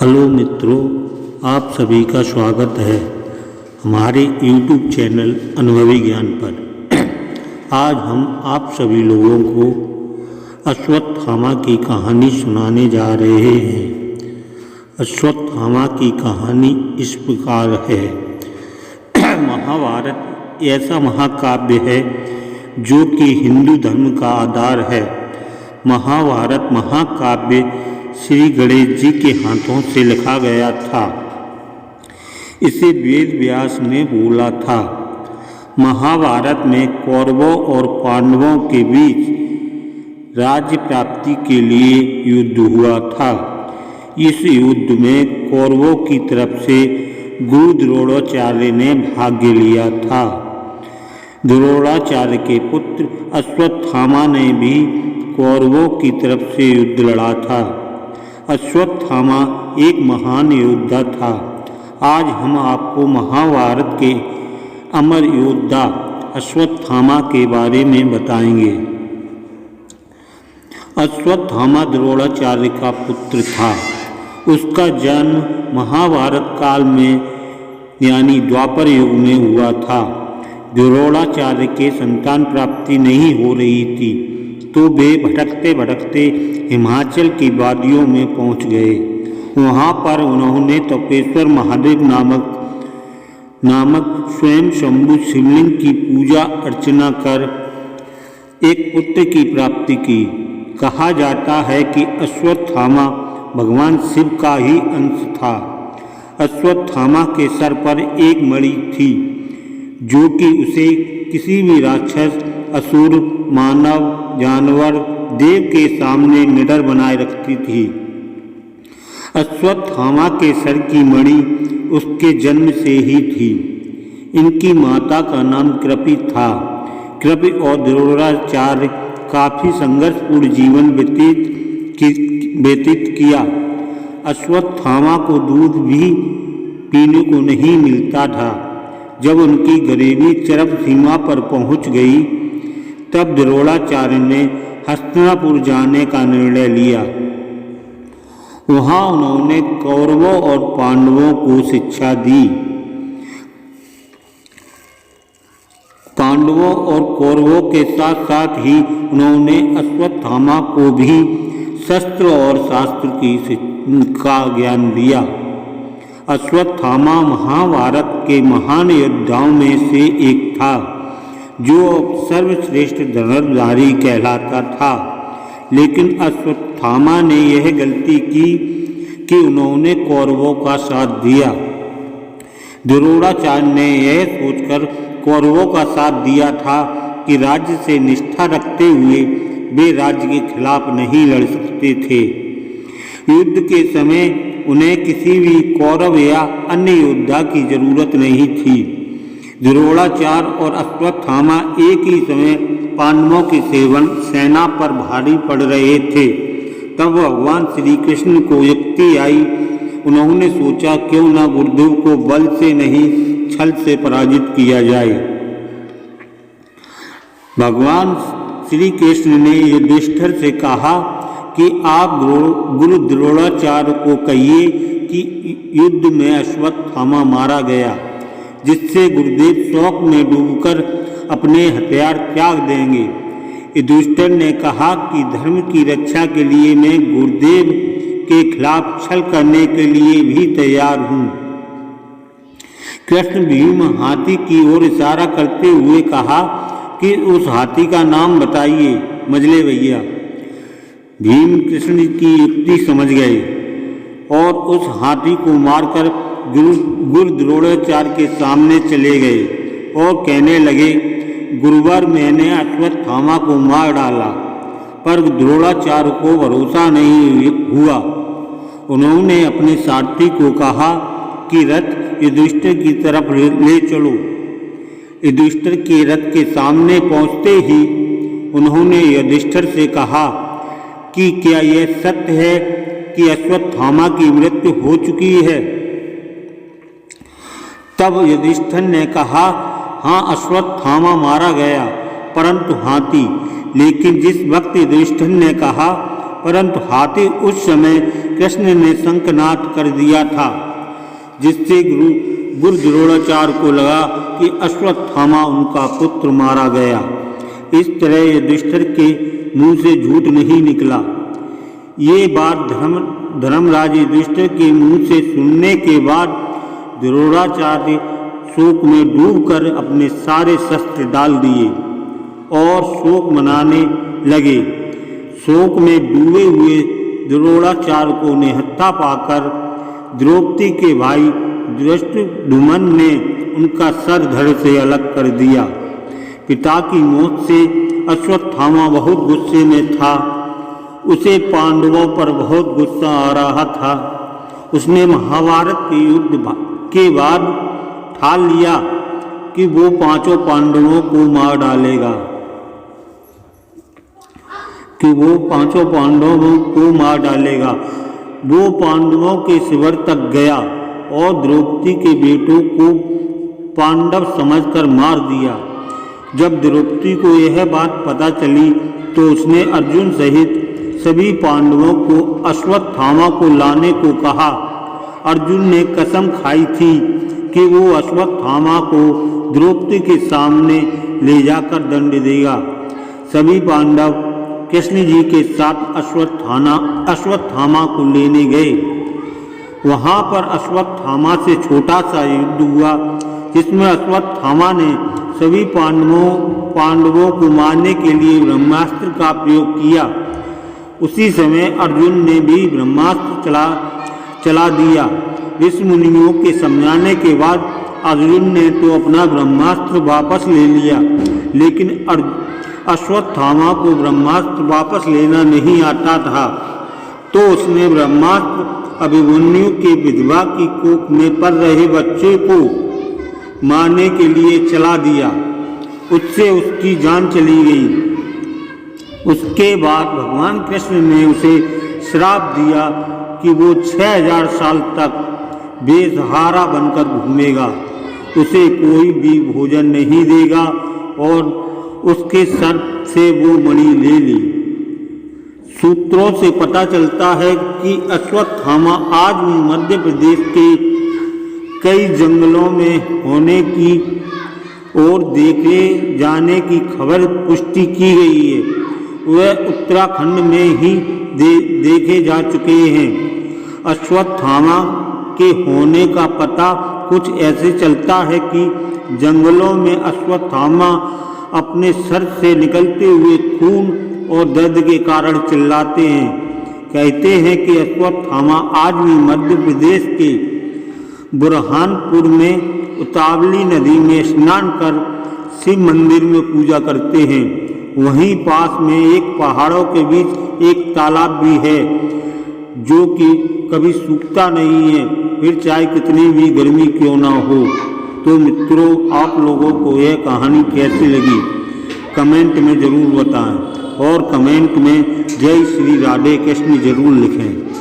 Hello मित्रों, आप सभी का स्वागत है हमारे YouTube चैनल अनुभवी ज्ञान पर। आज हम आप सभी लोगों को अश्वत्थामा की कहानी सुनाने जा रहे हैं। अश्वत्थामा की कहानी इस प्रकार है। महाभारत ऐसा महाकाव्य है जो कि हिंदू धर्म का आधार है। महाभारत महाकाव्य श्री गणेश जी के हाथों से लिखा गया था। इसे वेद व्यास ने बोला था। महाभारत में कौरवों और पांडवों के बीच राज्य प्राप्ति के लिए युद्ध हुआ था। इस युद्ध में कौरवों की तरफ से गुरु द्रोणाचार्य ने भाग लिया था। द्रोणाचार्य के पुत्र अश्वत्थामा ने भी कौरवों की तरफ से युद्ध लड़ा था। अश्वत्थामा एक महान योद्धा था। आज हम आपको महाभारत के अमर योद्धा अश्वत्थामा के बारे में बताएंगे। अश्वत्थामा द्रोणाचार्य का पुत्र था। उसका जन्म महाभारत काल में यानी द्वापर युग में हुआ था। द्रोणाचार्य के संतान प्राप्ति नहीं हो रही थी तो वे भटकते भटकते हिमाचल की वादियों में पहुंच गए। वहां पर उन्होंने तपेश्वर महादेव नामक स्वयं शंभु शिवलिंग की पूजा अर्चना कर एक पुत्र की प्राप्ति की। कहा जाता है कि अश्वत्थामा भगवान शिव का ही अंश था। अश्वत्थामा के सर पर एक मणि थी जो कि उसे किसी भी राक्षस, असुर, मानव, जानवर, देव के सामने निडर बनाए रखती थी। अश्वत्थामा के सर की मणि उसके जन्म से ही थी। इनकी माता का नाम कृपि था। कृपि और द्रोणाचार्य काफी संघर्षपूर्ण जीवन व्यतीत किया। अश्वत्थामा को दूध भी पीने को नहीं मिलता था। जब उनकी गरीबी चरम सीमा पर पहुंच गई तब द्रोणाचार्य ने हस्तिनापुर जाने का निर्णय लिया। वहां उन्होंने कौरवों और पांडवों को शिक्षा दी। पांडवों और कौरवों के साथ साथ ही उन्होंने अश्वत्थामा को भी शस्त्र और शास्त्र का ज्ञान दिया। अश्वत्थामा महाभारत के महान योद्धाओं में से एक था जो सर्वश्रेष्ठ धनुर्धारी कहलाता था। लेकिन अश्वत्थामा ने यह गलती की कि उन्होंने कौरवों का साथ दिया। द्रोणाचार्य ने यह सोचकर कौरवों का साथ दिया था कि राज्य से निष्ठा रखते हुए वे राज्य के खिलाफ नहीं लड़ सकते थे। युद्ध के समय उन्हें किसी भी कौरव या अन्य योद्धा की जरूरत नहीं थी। द्रोणाचार्य और अश्वत्थामा एक ही समय पांडवों की सेना पर भारी पड़ रहे थे। तब भगवान श्री कृष्ण को युक्ति आई। उन्होंने सोचा क्यों न गुरुदेव को बल से नहीं छल से पराजित किया जाए। भगवान श्री कृष्ण ने युधिष्ठिर से कहा कि आप गुरु द्रोणाचार्य को कहिए कि युद्ध में अश्वत्थामा मारा गया, जिससे गुरुदेव शोक में डूबकर अपने हथियार त्याग देंगे। युधिष्ठिर ने कहा कि धर्म की रक्षा के लिए मैं गुरुदेव के खिलाफ छल करने के लिए भी तैयार हूँ। कृष्ण भीम हाथी की ओर इशारा करते हुए कहा कि उस हाथी का नाम बताइए मजले भैया। भीम कृष्ण की युक्ति समझ गए और उस हाथी को मारकर गुरु द्रोणाचार्य के सामने चले गए और कहने लगे, गुरुवर मैंने अश्वत्थामा को मार डाला, पर द्रोणाचार्य को भरोसा नहीं हुआ। उन्होंने अपने सारथी को कहा कि रथ युधिष्ठिर की तरफ ले चलो। युधिष्ठिर के रथ के सामने पहुंचते ही उन्होंने युधिष्ठिर से कहा कि क्या यह सत्य है कि अश्वत्थामा की मृत्यु हो चुकी है? तब युधिष्ठिर ने कहा, हाँ अश्वत्थामा मारा गया, परंतु हाथी। लेकिन जिस वक्त युधिष्ठिर ने कहा परंतु हाथी उस समय कृष्ण ने शंखनाद कर दिया था, जिससे गुरु द्रोणाचार्य को लगा कि अश्वत्थामा उनका पुत्र मारा गया। इस तरह युधिष्ठिर के मुंह से झूठ नहीं निकला। ये बात धर्मराज युधिष्ठिर के मुंह से सुनने के बाद द्रोणाचार्य शोक में डूबकर अपने सारे शस्त्र डाल दिए और शोक मनाने लगे। शोक में डूबे हुए द्रोणाचार्य को निहत्था पाकर द्रौपदी के भाई धृष्टद्युम्न ने उनका सर धड़ से अलग कर दिया। पिता की मौत से अश्वत्थामा बहुत गुस्से में था। उसे पांडवों पर बहुत गुस्सा आ रहा था। उसने महाभारत के युद्ध के बाद ठान लिया कि वो पांचों पांडवों को मार डालेगा, वो पांडवों के शिविर तक गया और द्रौपदी के बेटों को पांडव समझकर मार दिया। जब द्रौपदी को यह बात पता चली तो उसने अर्जुन सहित सभी पांडवों को अश्वत्थामा को लाने को कहा। अर्जुन ने कसम खाई थी कि वो अश्वत्थामा को द्रौपदी के सामने ले जाकर दंड देगा। सभी पांडव कृष्ण जी के साथ अश्वत्थामा को लेने गए। वहाँ पर अश्वत्थामा से छोटा सा युद्ध हुआ, जिसमें अश्वत्थामा ने सभी पांडवों को मारने के लिए ब्रह्मास्त्र का प्रयोग किया। उसी समय अर्जुन ने भी ब्रह्मास्त्र चला दिया। ऋषि मुनियों के समझाने के बाद अर्जुन ने तो अपना ब्रह्मास्त्र वापस ले लिया, लेकिन अश्वत्थामा को ब्रह्मास्त्र वापस लेना नहीं आता था, तो उसने ब्रह्मास्त्र अभिमन्यु के विधवा की कोख में पल रहे बच्चे को मारने के लिए चला दिया। उससे उसकी जान चली गई। उसके बाद भगवान कृष्ण ने उसे श्राप दिया कि वो 6000 साल तक बेसहारा बनकर घूमेगा। उसे कोई भी भोजन नहीं देगा और उसके सर से वो मणि ले ली। सूत्रों से पता चलता है कि अश्वत्थामा आज भी मध्य प्रदेश के कई जंगलों में होने की और देखे जाने की खबर पुष्टि की गई है। वह उत्तराखंड में ही देखे जा चुके हैं। अश्वत्थामा के होने का पता कुछ ऐसे चलता है कि जंगलों में अश्वत्थामा अपने सर से निकलते हुए खून और दर्द के कारण चिल्लाते हैं। कहते हैं कि अश्वत्थामा आज भी मध्य प्रदेश के बुरहानपुर में उतावली नदी में स्नान कर शिव मंदिर में पूजा करते हैं। वहीं पास में एक पहाड़ों के बीच एक तालाब भी है, जो कि कभी सूखता नहीं है, फिर चाहे कितनी भी गर्मी क्यों ना हो। तो मित्रों, आप लोगों को यह कहानी कैसी लगी कमेंट में ज़रूर बताएं और कमेंट में जय श्री राधे कृष्ण ज़रूर लिखें।